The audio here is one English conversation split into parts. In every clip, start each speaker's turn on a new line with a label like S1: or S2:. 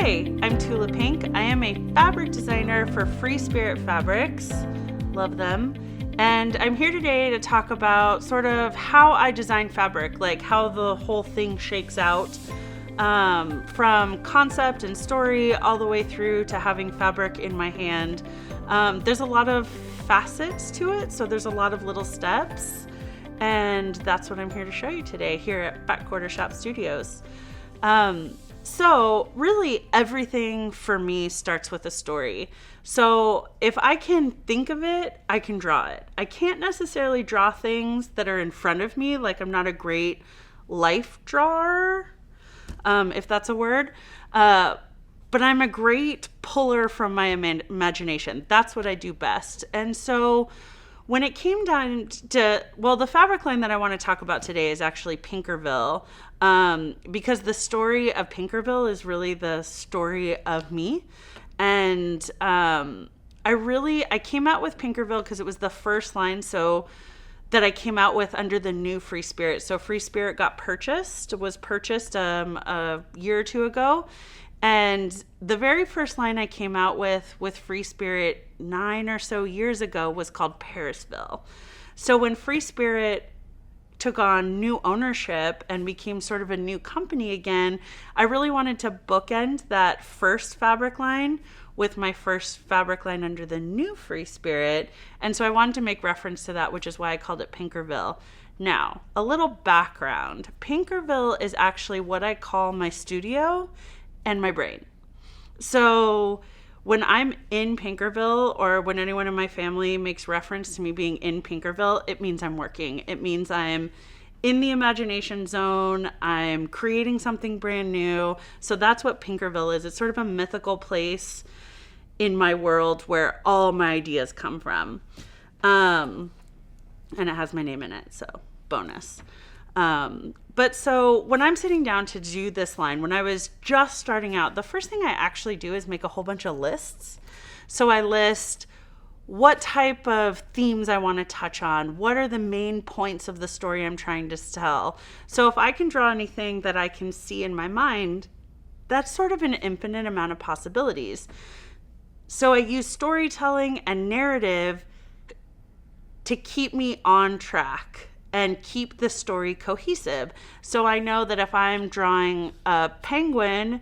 S1: Hi, I'm Tula Pink. I am a fabric designer for Free Spirit Fabrics. Love them. And I'm here today to talk about sort of how I design fabric, like how the whole thing shakes out, from concept and story all the way through to having fabric in my hand. There's a lot of facets to it, so there's a lot of little steps. And that's what I'm here to show you today here at Back Quarter Shop Studios. So really everything for me starts with a story. So if I can think of it, I can draw it. I can't necessarily draw things that are in front of me, like I'm not a great life drawer, if that's a word. But I'm a great puller from my imagination. That's what I do best. And so when it came down to, the fabric line that I want to talk about today is actually Pinkerville, because the story of Pinkerville is really the story of me. And I came out with Pinkerville because it was the first line that I came out with under the new Free Spirit. So Free Spirit was purchased a year or two ago. And the very first line I came out with Free Spirit 9 or so years ago was called Parisville. So when Free Spirit took on new ownership and became sort of a new company again, I really wanted to bookend that first fabric line with my first fabric line under the new Free Spirit. And so I wanted to make reference to that, which is why I called it Pinkerville. Now, a little background. Pinkerville is actually what I call my studio and my brain. So when I'm in Pinkerville, or when anyone in my family makes reference to me being in Pinkerville, it means I'm working. It means I'm in the imagination zone. I'm creating something brand new. So that's what Pinkerville is. It's sort of a mythical place in my world where all my ideas come from. And it has my name in it, so bonus. But so when I'm sitting down to do this line, when I was just starting out, the first thing I actually do is make a whole bunch of lists. So I list what type of themes I want to touch on. What are the main points of the story I'm trying to tell? So if I can draw anything that I can see in my mind, that's sort of an infinite amount of possibilities. So I use storytelling and narrative to keep me on track and keep the story cohesive. So I know that if I'm drawing a penguin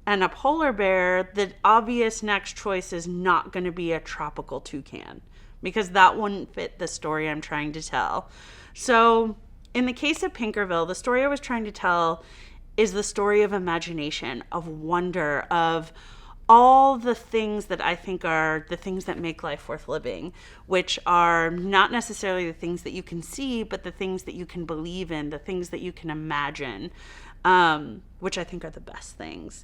S1: and a polar bear, the obvious next choice is not going to be a tropical toucan, because that wouldn't fit the story I'm trying to tell. So in the case of Pinkerville, the story I was trying to tell is the story of imagination, of wonder, of all the things that I think are the things that make life worth living, which are not necessarily the things that you can see, but the things that you can believe in, the things that you can imagine, which I think are the best things.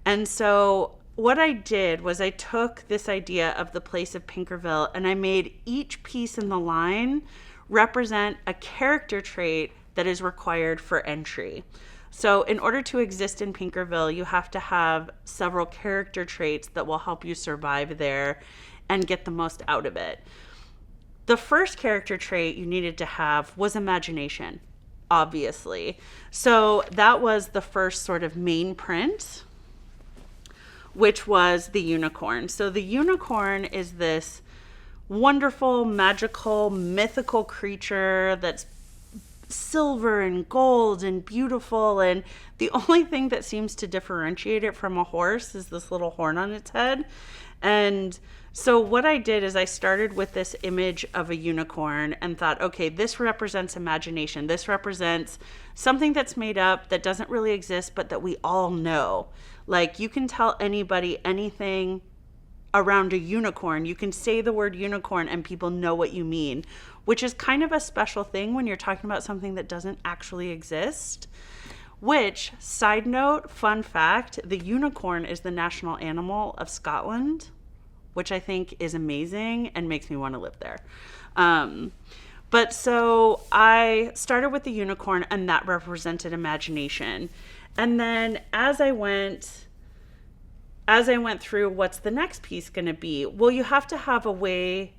S1: And so what I did was I took this idea of the place of Pinkerville and I made each piece in the line represent a character trait that is required for entry. So in order to exist in Pinkerville, you have to have several character traits that will help you survive there and get the most out of it. The first character trait you needed to have was imagination, obviously. So that was the first sort of main print, which was the unicorn. So the unicorn is this wonderful, magical, mythical creature that's silver and gold and beautiful, and the only thing that seems to differentiate it from a horse is this little horn on its head. And so what I did is I started with this image of a unicorn and thought, okay, this represents imagination. This represents something that's made up, that doesn't really exist, but that we all know. Like, you can tell anybody anything around a unicorn. You can say the word unicorn and people know what you mean, which is kind of a special thing when you're talking about something that doesn't actually exist. Which, side note, fun fact, the unicorn is the national animal of Scotland, which I think is amazing and makes me want to live there. But so I started with the unicorn, and that represented imagination. And then as I went through, what's the next piece going to be? Well, you have to have a way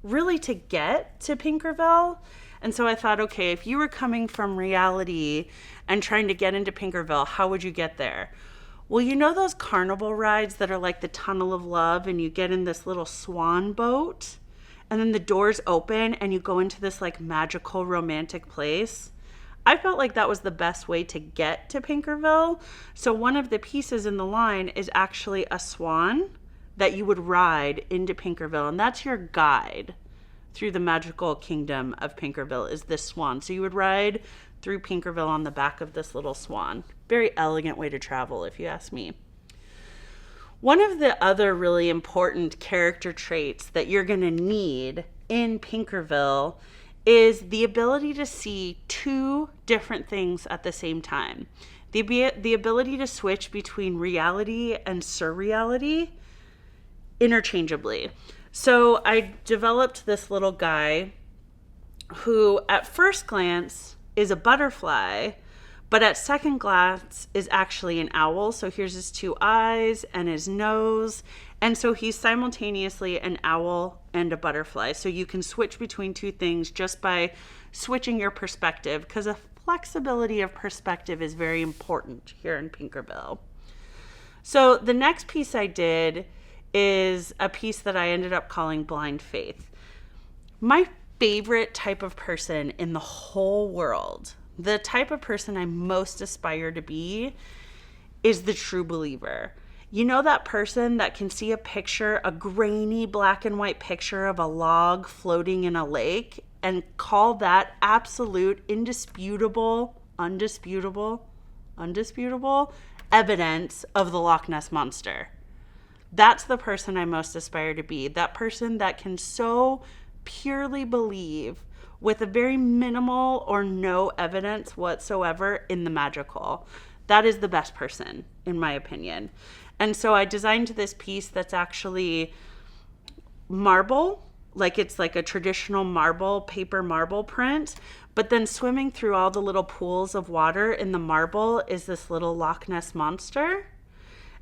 S1: really to get to Pinkerville. And so I thought, okay, if you were coming from reality and trying to get into Pinkerville, how would you get there? Well, you know those carnival rides that are like the Tunnel of Love, and you get in this little swan boat and then the doors open and you go into this like magical romantic place? I felt like that was the best way to get to Pinkerville. So one of the pieces in the line is actually a swan that you would ride into Pinkerville, and that's your guide through the magical kingdom of Pinkerville is this swan. So you would ride through Pinkerville on the back of this little swan. Very elegant way to travel, if you ask me. One of the other really important character traits that you're going to need in Pinkerville is the ability to see two different things at the same time. The ability to switch between reality and surreality interchangeably. So I developed this little guy who at first glance is a butterfly, but at second glance is actually an owl. So here's his two eyes and his nose. And so he's simultaneously an owl and a butterfly. So you can switch between two things just by switching your perspective, because a flexibility of perspective is very important here in Pinkerville. So the next piece I did is a piece that I ended up calling Blind Faith. My favorite type of person in the whole world, the type of person I most aspire to be, is the true believer. You know, that person that can see a picture, a grainy black and white picture of a log floating in a lake, and call that absolute, undisputable evidence of the Loch Ness Monster. That's the person I most aspire to be. That person that can so purely believe with a very minimal or no evidence whatsoever in the magical. That is the best person, in my opinion. And so I designed this piece that's actually marble, like it's like a traditional marble, paper marble print, but then swimming through all the little pools of water in the marble is this little Loch Ness Monster.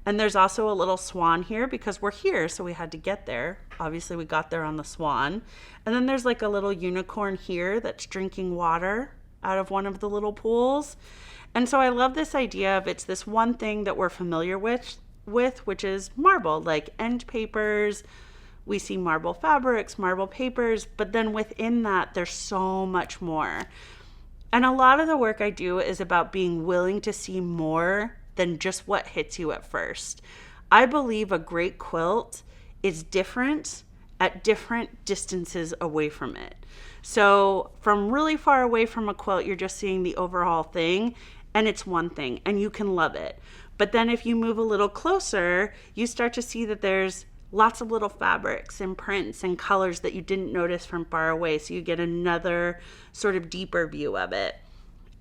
S1: And there's also a little swan here because we're here, so we had to get there. Obviously, we got there on the swan. And then there's like a little unicorn here that's drinking water out of one of the little pools. And so I love this idea of it's this one thing that we're familiar with, which is marble, like end papers. We see marble fabrics, marble papers, but then within that, there's so much more. And a lot of the work I do is about being willing to see more than just what hits you at first. I believe a great quilt is different at different distances away from it. So from really far away from a quilt, you're just seeing the overall thing, and it's one thing, and you can love it. But then if you move a little closer, you start to see that there's lots of little fabrics and prints and colors that you didn't notice from far away. So you get another sort of deeper view of it.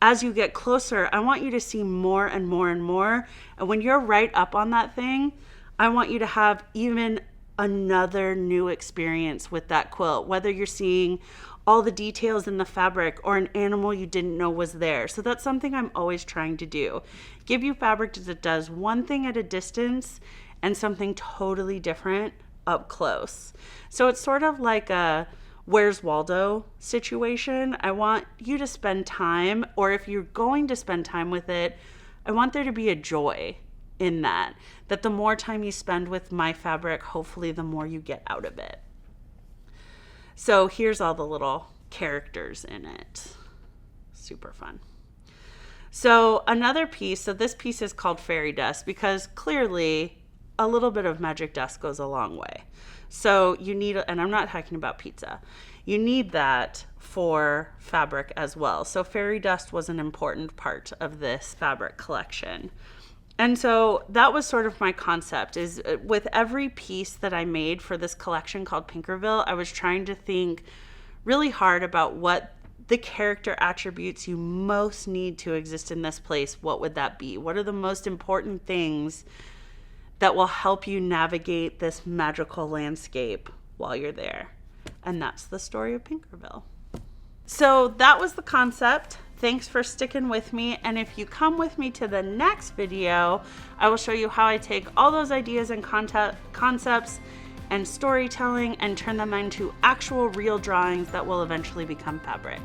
S1: As you get closer, I want you to see more and more and more. And when you're right up on that thing, I want you to have even another new experience with that quilt, whether you're seeing all the details in the fabric or an animal you didn't know was there. So that's something I'm always trying to do. Give you fabric that does one thing at a distance and something totally different up close. So it's sort of like a Where's Waldo situation. I want you to spend time, or if you're going to spend time with it, I want there to be a joy in that the more time you spend with my fabric, hopefully the more you get out of it. So here's all the little characters in it. Super fun. So another piece, so this piece is called Fairy Dust because clearly a little bit of magic dust goes a long way. So you need, and I'm not talking about pizza, you need that for fabric as well. So fairy dust was an important part of this fabric collection. And so that was sort of my concept, is with every piece that I made for this collection called Pinkerville, I was trying to think really hard about what the character attributes you most need to exist in this place. What would that be? What are the most important things that will help you navigate this magical landscape while you're there? And that's the story of Pinkerville. So that was the concept. Thanks for sticking with me. And if you come with me to the next video, I will show you how I take all those ideas and concepts and storytelling and turn them into actual real drawings that will eventually become fabric.